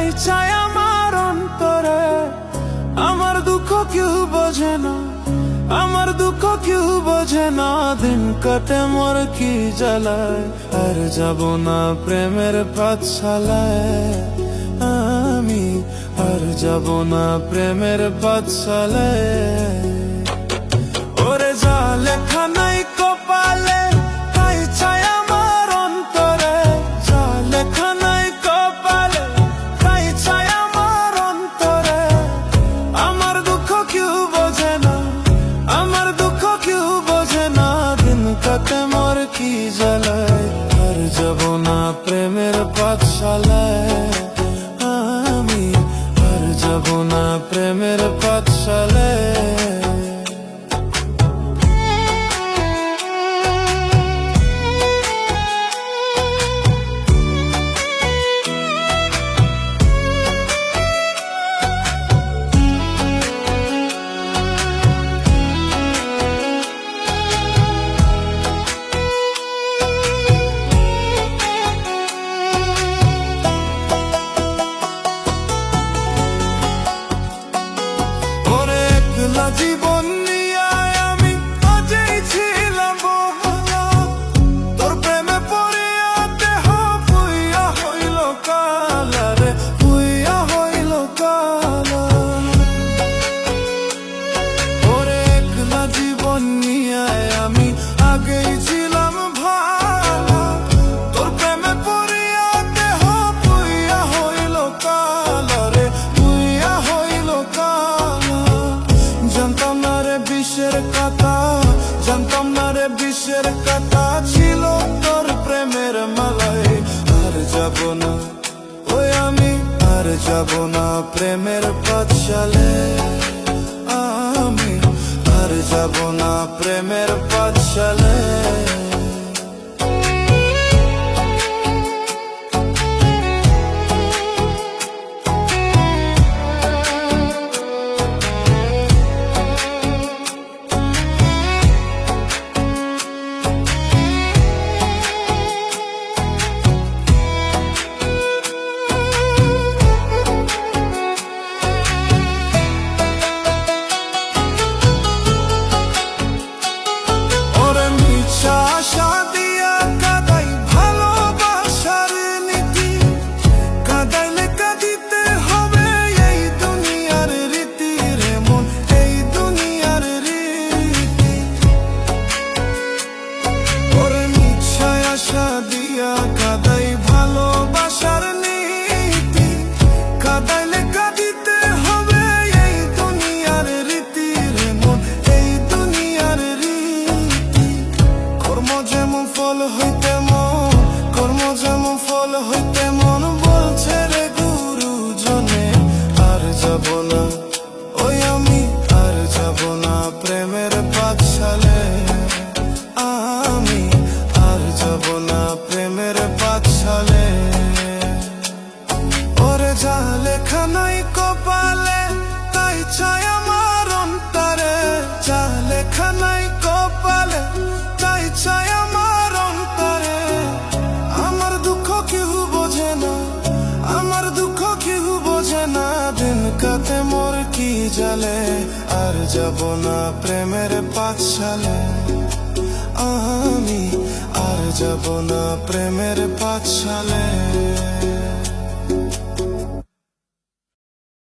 তাই চাই আমার অন্তরে। আমার দুঃখ কেউ বোঝে না, আমার দুঃখ কেউ বোঝে না। দিন কাটে মোর কি জ্বালায়, আর যাব না প্রেমের পাঠশালায় আমি, আর যাব না প্রেমের পাঠশালায়। ওরে যা লেখা নাই কপালে, তাই চাই আমার অন্তরে। যা লেখা নাই কপালে, তাই চাই আমার অন্তরে। আমার দুঃখ কেউ বোঝে না, আমার দুঃখ কেউ বোঝে না। দিন কাটে মোর কি জ্বালায়, আর যাব না প্রেমের পাঠশালায় আমি, আর যাব না প্রেমের পাঠশালায়। জীবন নিয়ে আমি আজই ছিলাম বলা, তোর প্রেমে পড়িয়াতে হইয়া হইল কালা রে, হইয়া হইল কালা। ওরে একলা জীবন নিয়ে আমি আগেই ছিলাম ভালা, তোর প্রেমে পড়িয়াতে হইয়া হইল কালা রে, হইয়া হইল কালা। জানতাম না রে বিষের কথা, জানতাম না রে বিষের কথা ছিল তোর প্রেমের মালায়। আর যাব না ওই আমি, আর যাব না প্রেমের পাঠশালায় আমি, আর যাব না প্রেমের পাঠশালায়। কাদাই ভালোবাসার নীতি, কাদাইলে কাঁদিতে হবে এই দুনিয়ার রীতি রে মন, এই দুনিয়ার রীতি। কর্ম যেমন ফল হইতে মন, কর্ম যেমন ফল হইতে মন বলছে রে গুরুজনে। আর যাব না ওই আমি, আর যাব না প্রেমের পাঠশালায় আমি, আর যাব না প্রেমের পাঠশালায়। ওরে যা লেখা নাই কপালে, তাই চাই আমার অন্তরে। যা লেখা নাই কপালে, তাই চাই আমার অন্তরে। আমার দুঃখ কেউ বোঝে না, আমার দুঃখ কেউ বোঝে না। দিন কাটে মোর কি জ্বালে, আর যাব না প্রেমের পাঠশালায় আমি, আর যাব না প্রেমের পাঠশালায়।